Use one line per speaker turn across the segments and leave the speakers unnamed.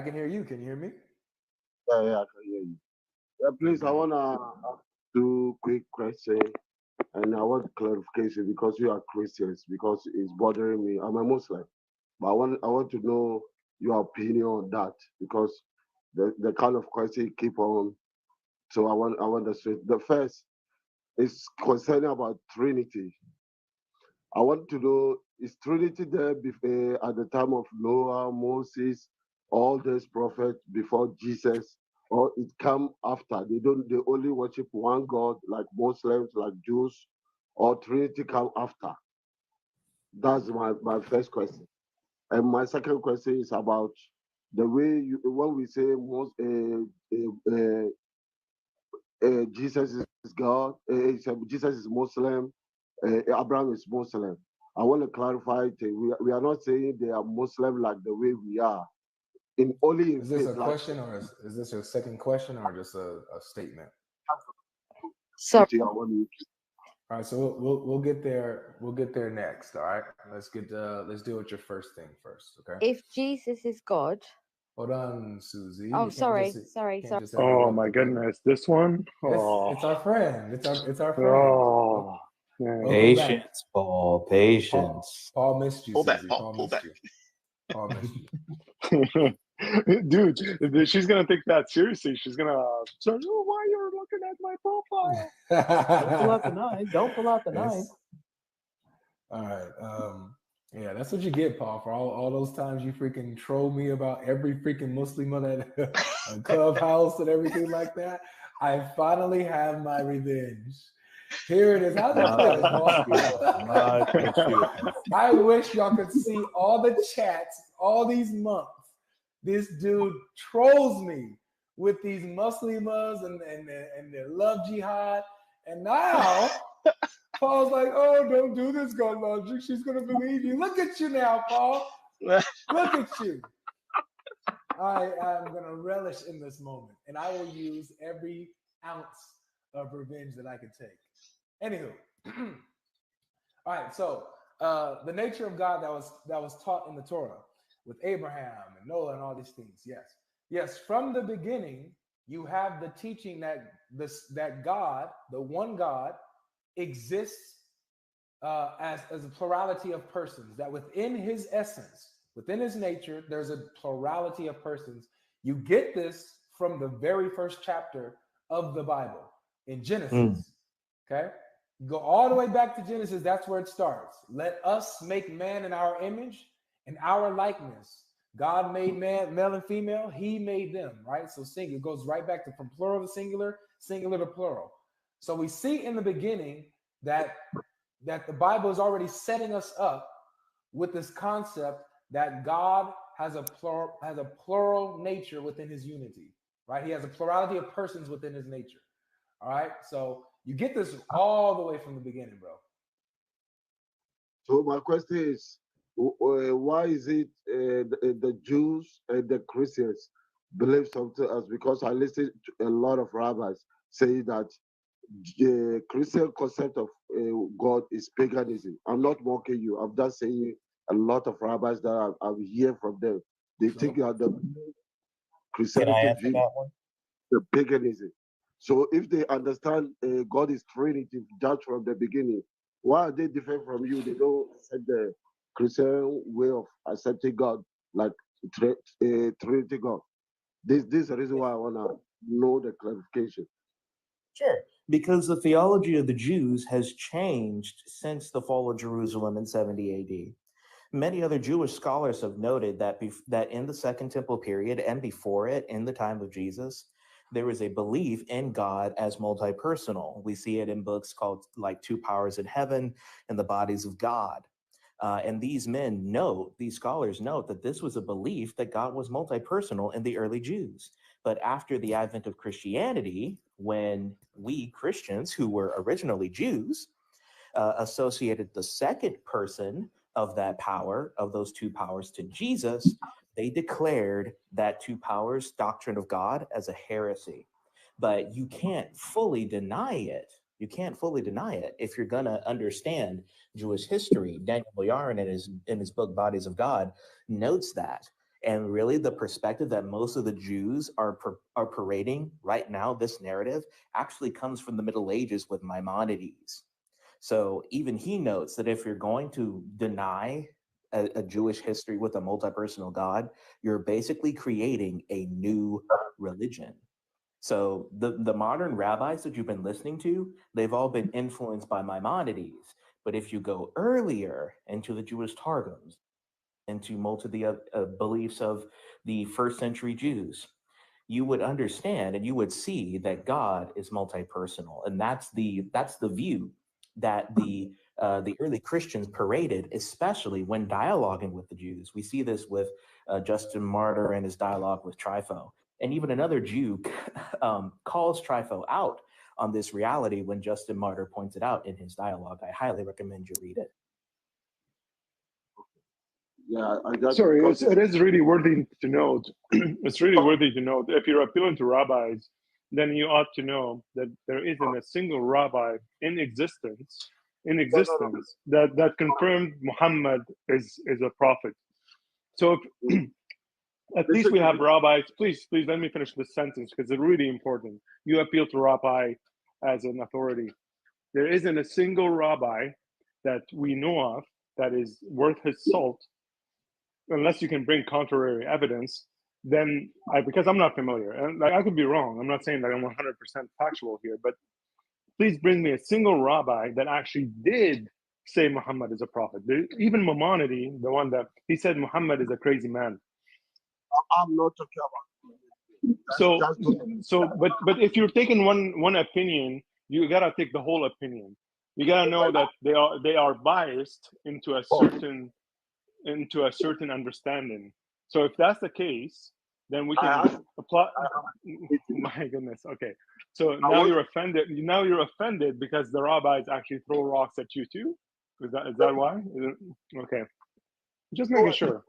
I can hear you. Can you hear me?
Yeah, I can hear you. Yeah, please, I want to ask two quick questions, and I want clarification because you are Christians, because it's bothering me. I'm a Muslim, but I want to know your opinion on that because the kind of question keep on. So I want to say the first is concerning about Trinity. I want to know, is Trinity there before, at the time of Noah, Moses, all these prophets before Jesus, or it come after? They only worship one God like Muslims, like Jews, or Trinity come after? That's my first question. And my second question is about the way when we say Jesus is God, Jesus is Muslim, Abraham is Muslim. I want to clarify it. We are not saying they are Muslim like the way we are. In only in
Is this
faith,
a question, or is this your second question, or just a statement?
So
All right, so we'll get there. We'll get there next. All right, let's deal with your first thing first. Okay.
if Jesus is God,
Hold on, Susie.
oh,
You can't
sorry.
just
Oh
interrupt
my
the brother.
goodness, this one.
It's our friend. It's our friend.
Oh, man.
Patience, Paul. Patience.
Paul missed you,
Pull
Susie.
back,
Paul
pull
missed
back.
you. Paul missed you.
Dude, she's gonna take that seriously. She's gonna say, "Oh, why you're looking at my profile?"
Don't pull out the knife. Don't pull out the knife.
All right. Yeah, that's what you get, Paul, for all those times you freaking troll me about every freaking Muslim on that Clubhouse and everything like that. I finally have my revenge. Here it is. How's it feel, Paul? I wish y'all could see all the chats all these months. This dude trolls me with these Muslimas and their love jihad. And now Paul's like, oh, don't do this, Godlogic. She's going to believe you. Look at you now, Paul. Look at you. I am going to relish in this moment, and I will use every ounce of revenge that I can take. Anywho. All right, so the nature of God that was taught in the Torah with Abraham and Noah and all these things. Yes. From the beginning, you have the teaching that God, the one God, exists as a plurality of persons. That within His essence, within His nature, there's a plurality of persons. You get this from the very first chapter of the Bible in Genesis. Okay. Go all the way back to Genesis. That's where it starts. Let us make man in our image and our likeness. God made man, male and female. He made them, right? So singular. It goes right back to from plural to singular, singular to plural. So we see in the beginning that the Bible is already setting us up with this concept that God has a plural nature within His unity, right? He has a plurality of persons within His nature. All right. So you get this all the way from the beginning, bro.
So my question is, why is it the Jews and the Christians believe something else? Because I listen to a lot of rabbis say that the Christian concept of God is paganism. I'm not mocking you. I'm just saying a lot of rabbis that I hear from them. They think that the Christianity view the paganism. So if they understand God is Trinity just from the beginning, why are they different from you? They don't accept the Christian way of accepting God, like Trinity God. This is the reason why I want to know the clarification.
Sure, because the theology of the Jews has changed since the fall of Jerusalem in 70 AD. Many other Jewish scholars have noted that that in the Second Temple period and before it, in the time of Jesus, there was a belief in God as multi-personal. We see it in books called like Two Powers in Heaven and the Bodies of God. And these scholars note that this was a belief that God was multi-personal in the early Jews. But after the advent of Christianity, when we Christians, who were originally Jews, associated the second person of that power, of those two powers, to Jesus, they declared that two powers doctrine of God as a heresy. But you can't fully deny it. You can't fully deny it if you're going to understand Jewish history. Daniel Boyarin in his book Bodies of God notes that. And really, the perspective that most of the Jews are parading right now, this narrative, actually comes from the Middle Ages with Maimonides. So even he notes that if you're going to deny a Jewish history with a multi-personal God, you're basically creating a new religion. So the modern rabbis that you've been listening to, they've all been influenced by Maimonides. But if you go earlier into the Jewish Targums, into most of the beliefs of the first century Jews, you would understand and you would see that God is multi-personal, and that's the view that the early Christians paraded, especially when dialoguing with the Jews. We see this with Justin Martyr and his dialogue with Trypho, and even another Jew calls Trypho out on this reality when Justin Martyr points it out in his dialogue. I highly recommend you read it.
Yeah, I got
Sorry, it is really worthy to note. It's really worthy to note. If you're appealing to rabbis, then you ought to know that there isn't a single rabbi in existence that confirmed Muhammad is a prophet. So if, at least we have rabbis. Please let me finish this sentence because it's really important. You appeal to rabbi as an authority. There isn't a single rabbi that we know of that is worth his salt, unless you can bring contrary evidence. Then because I'm not familiar, and I could be wrong. I'm not saying that I'm 100% factual here, but please bring me a single rabbi that actually did say Muhammad is a prophet. Even Maimonides, the one that he said Muhammad is a crazy man.
I'm not talking about.
But if you're taking one opinion, you gotta take the whole opinion. You gotta know that they are biased into a certain understanding. So if that's the case, then we can apply. My goodness. Okay. So now you're offended. Now you're offended because the rabbis actually throw rocks at you too. Is that why? Okay. Just making sure.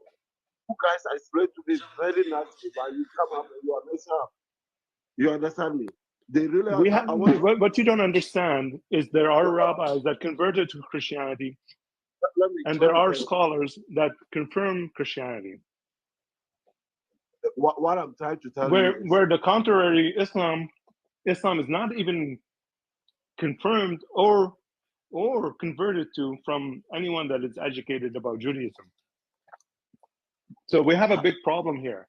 You guys, I explained to this very nicely, but you come up and you are messing up. You understand me? They really.
What you don't understand is there are rabbis that converted to Christianity, and there are scholars that confirm Christianity.
What I'm trying to tell you is,
where the contrary Islam is not even confirmed or converted to from anyone that is educated about Judaism. So we have a big problem here.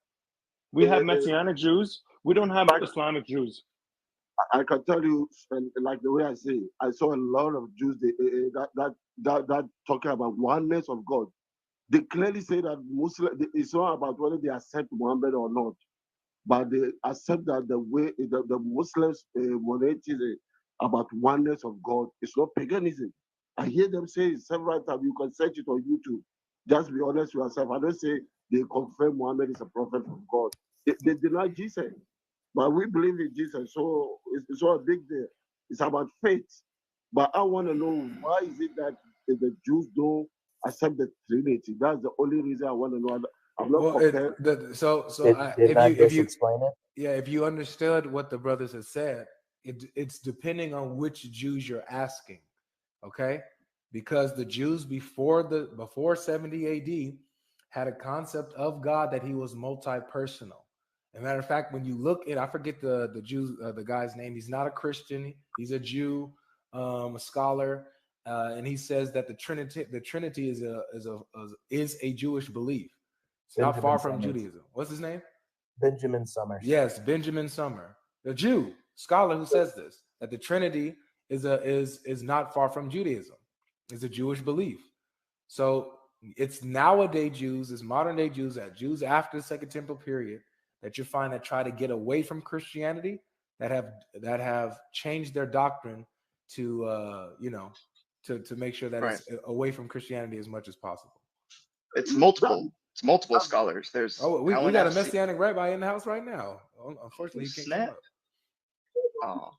We have Messianic Jews. We don't have Islamic Jews.
I can tell you, like the way I say, I saw a lot of Jews that talking about oneness of God. They clearly say that it's not about whether they accept Muhammad or not, but they accept that the way the Muslims monotheism about oneness of God is not paganism. I hear them say it several times. You can search it on YouTube. Just be honest with yourself. I don't say they confirm Muhammad is a prophet from God. They deny Jesus, but we believe in Jesus, so it's not a big deal. It's about faith. But I want to know, why is it that the Jews don't accept the Trinity? That's the only reason I want to know. I'm not comparing.
If you explain it,
yeah, if you understood what the brothers have said, it's depending on which Jews you're asking, okay? Because the Jews before 70 AD had a concept of God that he was multi-personal. As a matter of fact, when you look at, I forget the Jew, the guy's name. He's not a Christian. He's a Jew, a scholar, and he says that the Trinity is a Jewish belief. It's not far from Judaism. What's his name?
Benjamin Summers.
Yes, Benjamin Summer, the Jew scholar who says this, that the Trinity is not far from Judaism. It's a Jewish belief. So it's nowadays Jews, it's modern day Jews, that Jews after the Second Temple period that you find that try to get away from Christianity, that have changed their doctrine to to make sure that it's away from Christianity as much as possible.
It's multiple scholars. There's
we got a Messianic Rabbi in the house right now. Unfortunately, he can't come up.
Oh.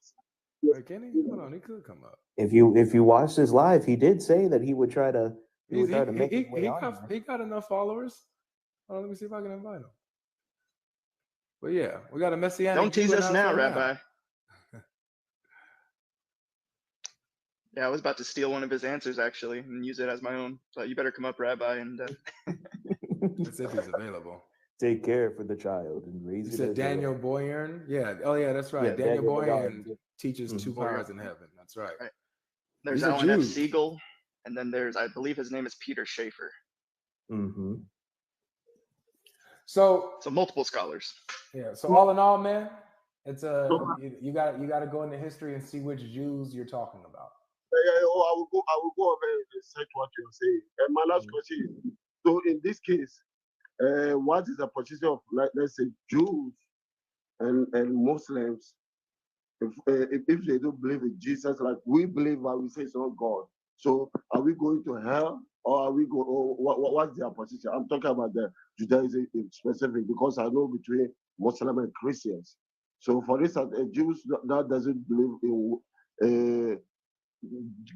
Wait, can he? Hold on, he could come up.
If you watched his live, he did say that he would try to. He
got enough followers. Oh, let me see if I can invite him. But yeah, we got a Messianic.
Don't tease us now, Rabbi. Yeah, I was about to steal one of his answers actually and use it as my own. So you better come up, Rabbi, and
let's see if he's available.
Take care for the child and raise
You
it
said
as
Daniel Boyan? Yeah. Oh, yeah, that's right.
Yeah,
Daniel
Daniel
Boyan
Boyan.
teaches two
Mhm.
powers in heaven. That's right.
Right. There's
These are
Alan F.
Jews.
Siegel, and then there's, I believe his name is Peter Schaefer.
Mm-hmm.
So
multiple scholars.
yeah. So all in all, man, it's you got to go into history and see which Jews you're talking about.
I will go over and search what you're saying. And my last question is, so in this case, what is the position of, let's say, Jews and Muslims if they don't believe in Jesus, like we believe, but we say it's not God? So are we going to hell, or are we going? Or what's their position? I'm talking about the Judaism in specific, because I know between Muslim and Christians. So for instance, Jews that doesn't believe in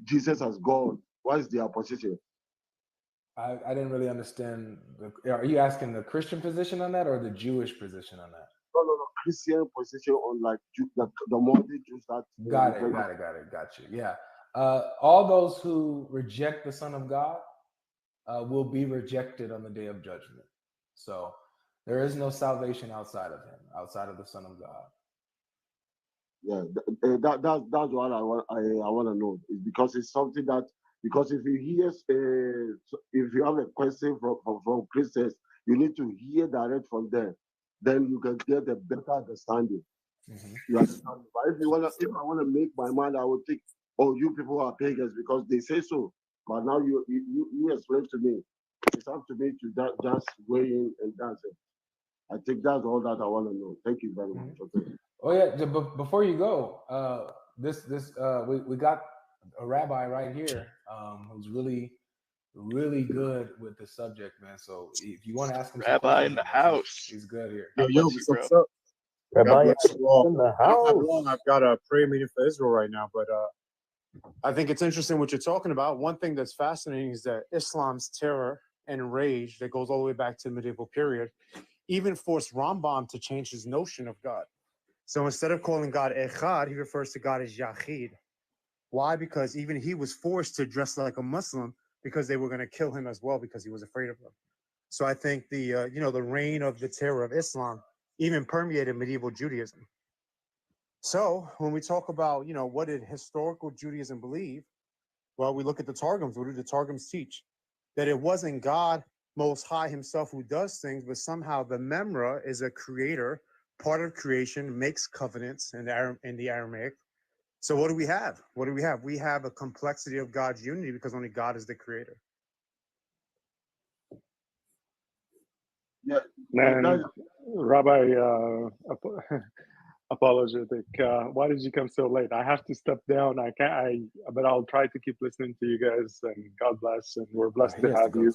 Jesus as God, what is their position?
I didn't really understand. Are you asking the Christian position on that or the Jewish position on that?
No. Christian position on like the modern Jews that.
Got you. Yeah. All those who reject the Son of God will be rejected on the day of judgment. So there is no salvation outside of him, outside of the Son of God.
Yeah, that's what I want to know. Is because it's something that, because if you hear if you have a question from Christians, you need to hear direct from them. Then you can get a better understanding.
Mm-hmm.
You understand? But if I want to make my mind, I would think, oh, you people are pagans because they say so. But now you explain to me. It's up to me to just weigh in and that's it. I think that's all that I want to know. Thank you very much. Okay.
Oh yeah, before you go, we got a rabbi right here who's really good with the subject, man. So if you want to ask him some
Rabbi
questions,
in the house.
he's good here.
Yo, what's up?
Rabbi
God bless you all.
in the
I don't have
house.
long. I've got a prayer meeting for Israel right now, but I think it's interesting what you're talking about. One thing that's fascinating is that Islam's terror and rage that goes all the way back to the medieval period even forced Rambam to change his notion of God. So instead of calling God Echad, he refers to God as Yachid. Why? Because even he was forced to dress like a Muslim because they were going to kill him as well because he was afraid of them. So I think the reign of the terror of Islam even permeated medieval Judaism. So when we talk about, what did historical Judaism believe? Well, we look at the Targums. What do the Targums teach? That it wasn't God Most High himself who does things, but somehow the Memra is a creator, part of creation, makes covenants in the Aramaic. So what do we have? We have a complexity of God's unity because only God is the creator.
Yeah.
Man, Rabbi Apologetic, why did you come so late? I have to step down. But I'll try to keep listening to you guys, and God bless, and we're blessed to have you.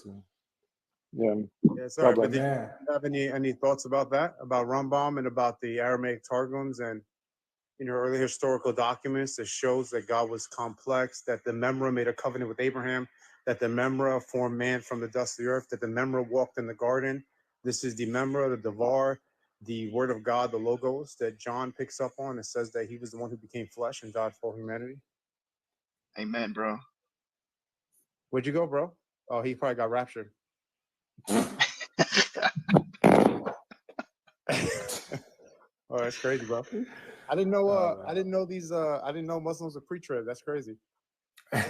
Yeah.
Sorry, but did you have any thoughts about that, about Rambam and about the Aramaic Targums and early historical documents that shows that God was complex, that the Memra made a covenant with Abraham, that the Memra formed man from the dust of the earth, that the Memra walked in the garden. This is the Memra, the Devar, the Word of God, the Logos that John picks up on. It says that he was the one who became flesh and died for humanity.
Amen, bro.
Where'd you go, bro? Oh, he probably got raptured. Oh, that's crazy, bro. I didn't know. I didn't know these. I didn't know Muslims are pre-trib. That's crazy.
Why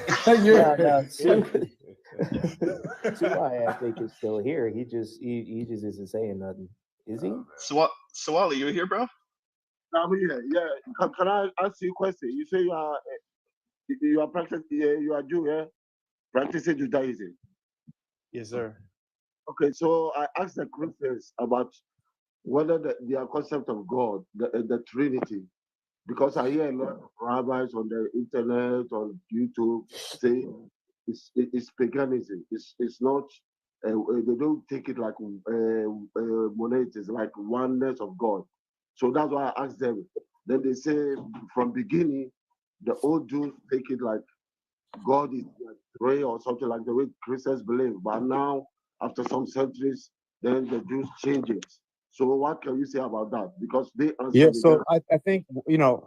I think is still here. He just isn't saying nothing. Is he?
Sawali, you here, bro?
I'm here. Yeah. Can I ask you a question? You say you are practicing. You are Jew, yeah? Practicing Judaism.
Yes, sir.
Okay, so I asked the Christians about whether their concept of God, the Trinity, because I hear a lot of rabbis on the internet, on YouTube, say it's paganism. It's not. They don't take it like monad. It's like oneness of God. So that's why I asked them. Then they say from beginning, the old Jews take it like God is like three or something like the way Christians believe. But now, after some centuries, then the Jews change it. So what can you say about that? Because they answer.
So I think,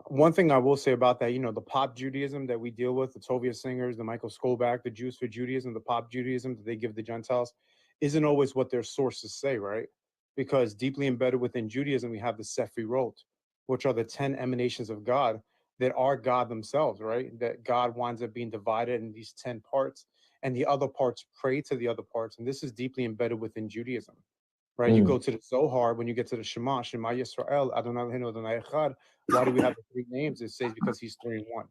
one thing I will say about that, the pop Judaism that we deal with, the Tovia singers, the Michael Skolback, the Jews for Judaism, the pop Judaism that they give the Gentiles, isn't always what their sources say, right? because deeply embedded within Judaism, we have the sephirot, which are the 10 emanations of God that are God themselves, right? That God winds up being divided in these 10 parts, and the other parts pray to the other parts. And this is deeply embedded within Judaism, right? You go to the Zohar, when you get to the Shema Yisrael, Adonai Eloheinu Adonai Echad. Why do we have the 3 names? It says because he's 3 in 1.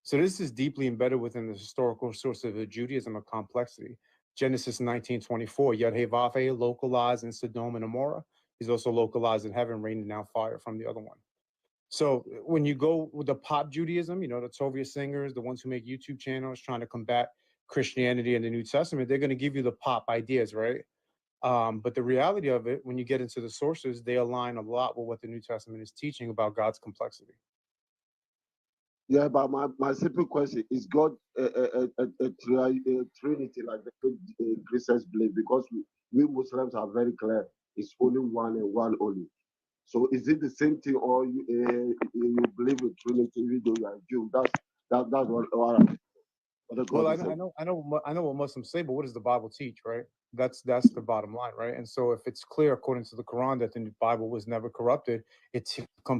So this is deeply embedded within the historical source of the Judaism of complexity. Genesis 19:24, Yad-Heh-Vav-Heh, localized in Sodom and Amorah. He's also localized in heaven, raining down fire from the other one. So when you go with the pop Judaism, you know, the Tovia singers, the ones who make YouTube channels trying to combat Christianity and the New Testament, they're going to give you the pop ideas, right? But the reality of it, when you get into the sources, they align a lot with what the New Testament is teaching about God's complexity.
Yeah, but my simple question is: God a Trinity like the Christians believe? Because we Muslims are very clear. It's only one and one only. So is it the same thing, or you believe in Trinity even though you are Jew? That's what
Well,
God
I know what Muslims say, but what does the Bible teach, right? That's the bottom line, right? And so if it's clear according to the Quran that the Bible was never corrupted, it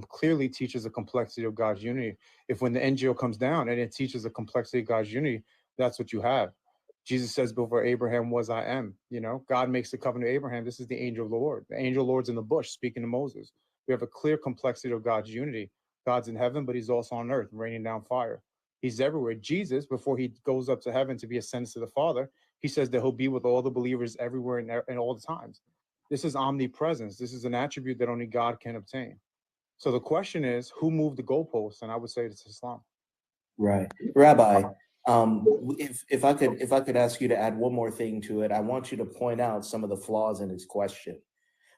clearly teaches the complexity of God's unity. If when the NGO comes down and it teaches the complexity of God's unity, that's what you have. Jesus says, before Abraham was, I am. You know, God makes the covenant with Abraham. This is the angel of the Lord. The angel of the Lord's in the bush speaking to Moses. We have a clear complexity of God's unity. God's in heaven, but he's also on earth, raining down fire. He's everywhere. Jesus, before he goes up to heaven to be ascended to the Father, he says that he'll be with all the believers everywhere and all the times. This is omnipresence. This is an attribute that only God can obtain. So the question is, who moved the goalposts? And I would say it's Islam.
Right, Rabbi. If I could ask you to add one more thing to it, I want you to point out some of the flaws in his question,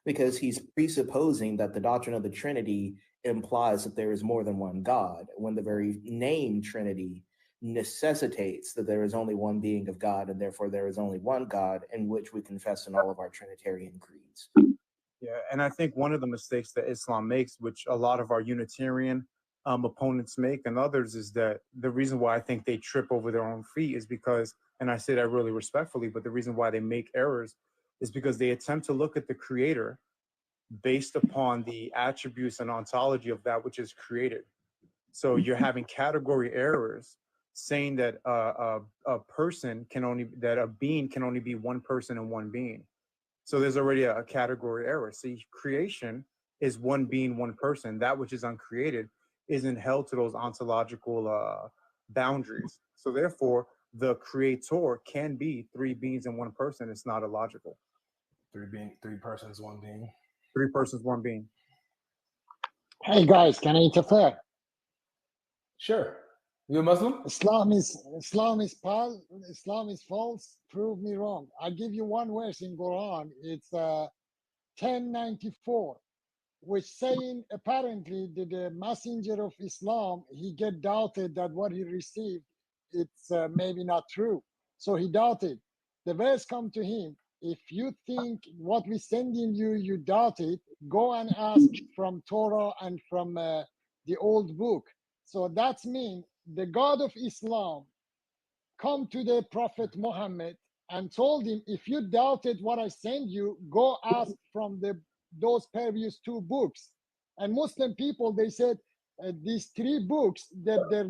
because he's presupposing that the doctrine of the Trinity implies that there is more than one God, when the very name Trinity necessitates that there is only one being of God, and therefore there is only one God, in which we confess in all of our Trinitarian creeds.
Yeah, and I think one of the mistakes that Islam makes, which a lot of our Unitarian opponents make and others, is that the reason why I think they trip over their own feet is because, and I say that really respectfully, but the reason why they make errors is because they attempt to look at the creator based upon the attributes and ontology of that which is created. So you're having category errors saying that a being can only be one person and one being. So there's already a category error. See, creation is one being, one person. That which is uncreated isn't held to those ontological boundaries. So therefore, the creator can be 3 beings and 1 person. It's not illogical.
3 persons, 1 being.
3 persons, 1 being.
Hey guys, can I interfere?
Sure. You a Muslim?
Islam is false. Prove me wrong. I give you one verse in Quran. It's 1094, which saying apparently that the messenger of Islam, he get doubted that what he received, it's maybe not true. So he doubted. The verse come to him. If you think what we sending you, you doubt it, go and ask from Torah and from the old book. So that means the God of Islam come to the Prophet Muhammad and told him, if you doubted what I send you, go ask from those previous 2 books. And Muslim people, they said these 3 books that they're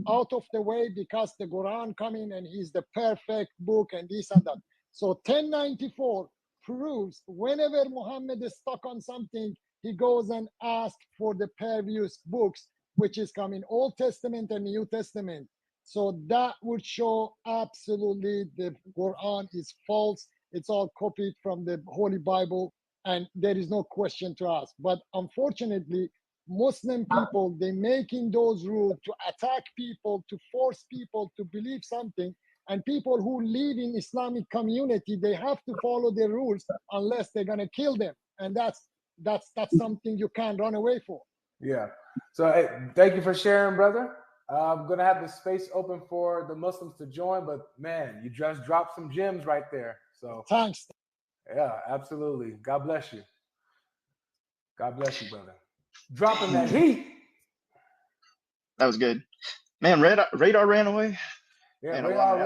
out of the way because the Quran coming and is the perfect book and this and that. So 1094 proves whenever Muhammad is stuck on something, he goes and asks for the previous books, which is coming Old Testament and New Testament. So that would show absolutely the Quran is false. It's all copied from the Holy Bible, and there is no question to ask. But unfortunately, Muslim people, they making those rules to attack people, to force people to believe something. And people who live in Islamic community, they have to follow the rules unless they're gonna kill them. And that's something you can't run away for.
Yeah. So hey, thank you for sharing, brother. I'm gonna have the space open for the Muslims to join, but man, you just dropped some gems right there. So
thanks.
Yeah, absolutely. God bless you. God bless you, brother. Dropping that heat.
That was good, man. Radar ran away.
Yeah,
Man,
Radar ran.